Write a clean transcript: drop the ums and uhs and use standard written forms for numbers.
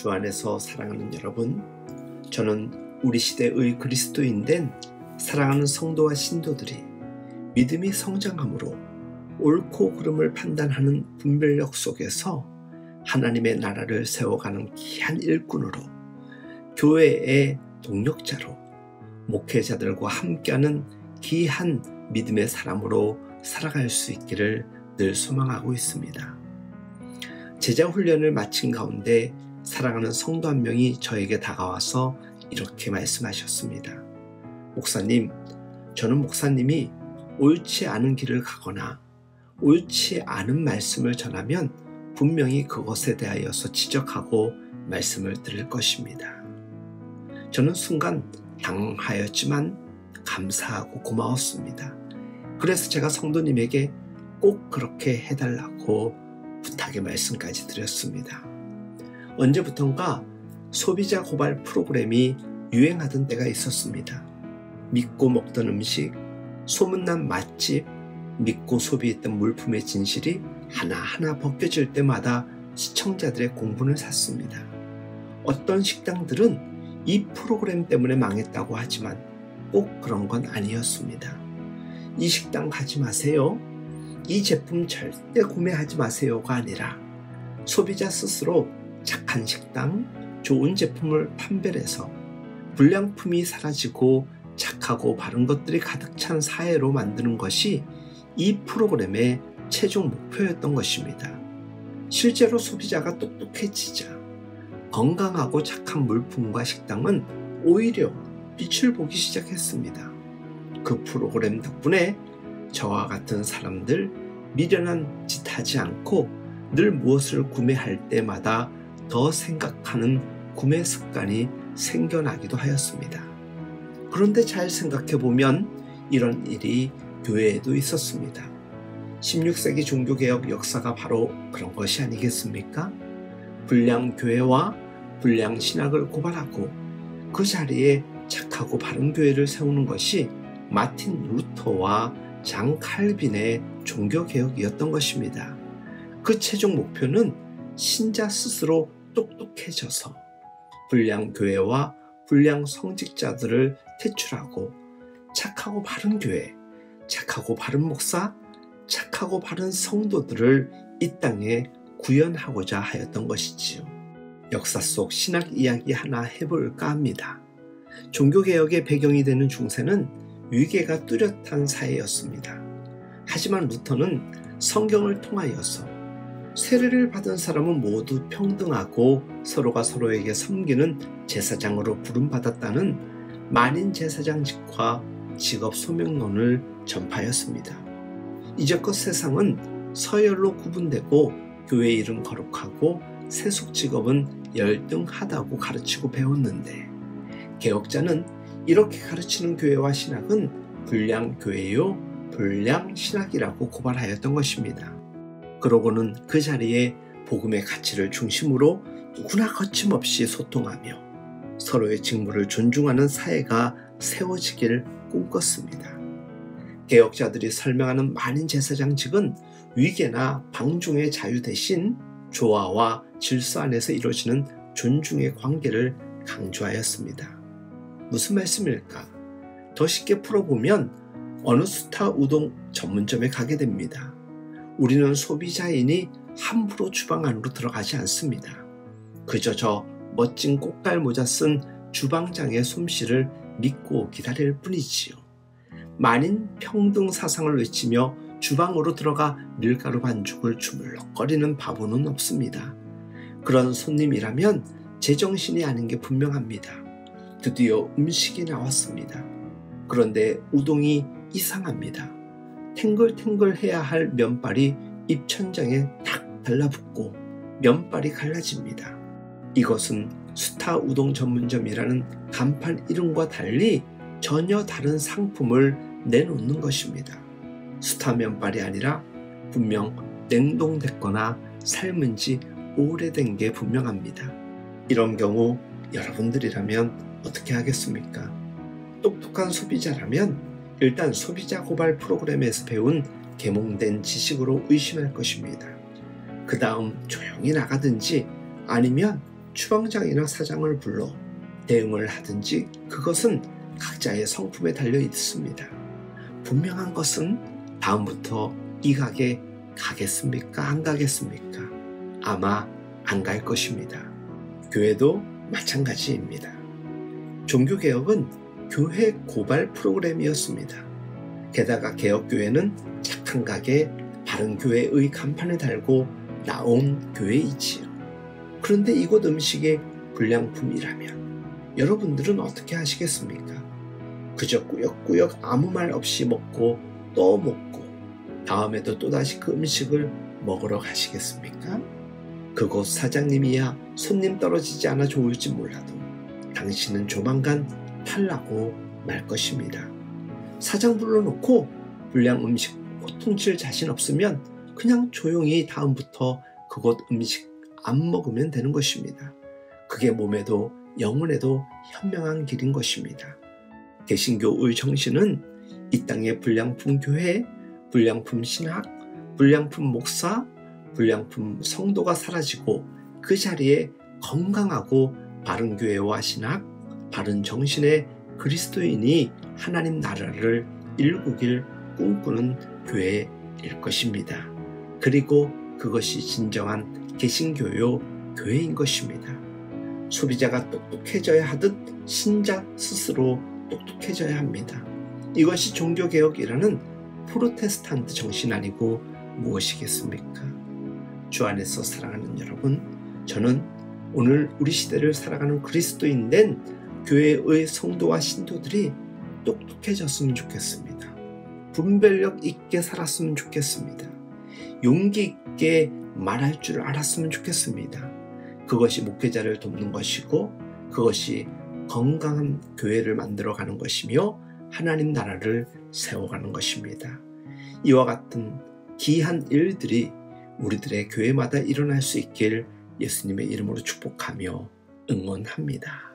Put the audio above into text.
주 안에서 사랑하는 여러분, 저는 우리 시대의 그리스도인된 사랑하는 성도와 신도들이 믿음이 성장함으로 옳고 그름을 판단하는 분별력 속에서 하나님의 나라를 세워가는 귀한 일꾼으로, 교회의 동력자로, 목회자들과 함께하는 귀한 믿음의 사람으로 살아갈 수 있기를 늘 소망하고 있습니다. 제자 훈련을 마친 가운데 사랑하는 성도 한 명이 저에게 다가와서 이렇게 말씀하셨습니다. 목사님, 저는 목사님이 옳지 않은 길을 가거나 옳지 않은 말씀을 전하면 분명히 그것에 대하여서 지적하고 말씀을 드릴 것입니다. 저는 순간 당황하였지만 감사하고 고마웠습니다. 그래서 제가 성도님에게 꼭 그렇게 해달라고 부탁의 말씀까지 드렸습니다. 언제부턴가 소비자 고발 프로그램이 유행하던 때가 있었습니다. 믿고 먹던 음식, 소문난 맛집, 믿고 소비했던 물품의 진실이 하나하나 벗겨질 때마다 시청자들의 공분을 샀습니다. 어떤 식당들은 이 프로그램 때문에 망했다고 하지만 꼭 그런 건 아니었습니다. 이 식당 가지 마세요, 이 제품 절대 구매하지 마세요가 아니라 소비자 스스로 착한 식당, 좋은 제품을 판별해서 불량품이 사라지고 착하고 바른 것들이 가득 찬 사회로 만드는 것이 이 프로그램의 최종 목표였던 것입니다. 실제로 소비자가 똑똑해지자 건강하고 착한 물품과 식당은 오히려 빛을 보기 시작했습니다. 그 프로그램 덕분에 저와 같은 사람들 미련한 짓 하지 않고 늘 무엇을 구매할 때마다 더 생각하는 구매 습관이 생겨나기도 하였습니다. 그런데 잘 생각해보면 이런 일이 교회에도 있었습니다. 16세기 종교개혁 역사가 바로 그런 것이 아니겠습니까? 불량 교회와 불량 신학을 고발하고 그 자리에 착하고 바른 교회를 세우는 것이 마틴 루터와 장 칼빈의 종교개혁이었던 것입니다. 그 최종 목표는 신자 스스로 똑똑해져서 불량 교회와 불량 성직자들을 퇴출하고 착하고 바른 교회, 착하고 바른 목사, 착하고 바른 성도들을 이 땅에 구현하고자 하였던 것이지요. 역사 속 신학 이야기 하나 해볼까 합니다. 종교개혁의 배경이 되는 중세는 위계가 뚜렷한 사회였습니다. 하지만 루터는 성경을 통하여서 세례를 받은 사람은 모두 평등하고 서로가 서로에게 섬기는 제사장으로 부름받았다는 만인 제사장직과 직업 소명론을 전파하였습니다. 이제껏 세상은 서열로 구분되고 교회 일은 거룩하고 세속 직업은 열등하다고 가르치고 배웠는데, 개혁자는 이렇게 가르치는 교회와 신학은 불량 교회요 불량 신학이라고 고발하였던 것입니다. 그러고는 그 자리에 복음의 가치를 중심으로 누구나 거침없이 소통하며 서로의 직무를 존중하는 사회가 세워지길 꿈꿨습니다. 개혁자들이 설명하는 만인 제사장직은 위계나 방종의 자유 대신 조화와 질서 안에서 이루어지는 존중의 관계를 강조하였습니다. 무슨 말씀일까? 더 쉽게 풀어보면 어느 스타 우동 전문점에 가게 됩니다. 우리는 소비자이니 함부로 주방 안으로 들어가지 않습니다. 그저 저 멋진 꽃갈 모자 쓴 주방장의 솜씨를 믿고 기다릴 뿐이지요. 만인 평등 사상을 외치며 주방으로 들어가 밀가루 반죽을 주물럭거리는 바보는 없습니다. 그런 손님이라면 제정신이 아닌 게 분명합니다. 드디어 음식이 나왔습니다. 그런데 우동이 이상합니다. 탱글탱글해야 할 면발이 입천장에 탁 달라붙고 면발이 갈라집니다. 이것은 스타 우동 전문점이라는 간판 이름과 달리 전혀 다른 상품을 내놓는 것입니다. 스타 면발이 아니라 분명 냉동됐거나 삶은 지 오래된 게 분명합니다. 이런 경우 여러분들이라면 어떻게 하겠습니까? 똑똑한 소비자라면 일단 소비자 고발 프로그램에서 배운 계몽된 지식으로 의심할 것입니다. 그 다음 조용히 나가든지 아니면 추방장이나 사장을 불러 대응을 하든지 그것은 각자의 성품에 달려 있습니다. 분명한 것은 다음부터 이 가게 가겠습니까? 안 가겠습니까? 아마 안 갈 것입니다. 교회도 마찬가지입니다. 종교개혁은 교회 고발 프로그램이었습니다. 게다가 개혁교회는 착한 가게 바른 교회의 간판을 달고 나온 교회이지요. 그런데 이곳 음식이 불량품이라면 여러분들은 어떻게 하시겠습니까? 그저 꾸역꾸역 아무 말 없이 먹고 또 먹고 다음에도 또다시 그 음식을 먹으러 가시겠습니까? 그곳 사장님이야 손님 떨어지지 않아 좋을지 몰라도 당신은 조만간 탈나고 말 것입니다. 사장 불러놓고 불량 음식 호통칠 자신 없으면 그냥 조용히 다음부터 그곳 음식 안 먹으면 되는 것입니다. 그게 몸에도 영혼에도 현명한 길인 것입니다. 개신교의 정신은 이 땅의 불량품 교회, 불량품 신학, 불량품 목사, 불량품 성도가 사라지고 그 자리에 건강하고 바른 교회와 신학, 바른 정신의 그리스도인이 하나님 나라를 일구길 꿈꾸는 교회일 것입니다. 그리고 그것이 진정한 개신교요 교회인 것입니다. 소비자가 똑똑해져야 하듯 신자 스스로 똑똑해져야 합니다. 이것이 종교개혁이라는 프로테스탄트 정신 아니고 무엇이겠습니까? 주 안에서 사랑하는 여러분, 저는 오늘 우리 시대를 살아가는 그리스도인된 교회의 성도와 신도들이 똑똑해졌으면 좋겠습니다. 분별력 있게 살았으면 좋겠습니다. 용기 있게 말할 줄 알았으면 좋겠습니다. 그것이 목회자를 돕는 것이고 그것이 건강한 교회를 만들어가는 것이며 하나님 나라를 세워가는 것입니다. 이와 같은 귀한 일들이 우리들의 교회마다 일어날 수 있길 예수님의 이름으로 축복하며 응원합니다.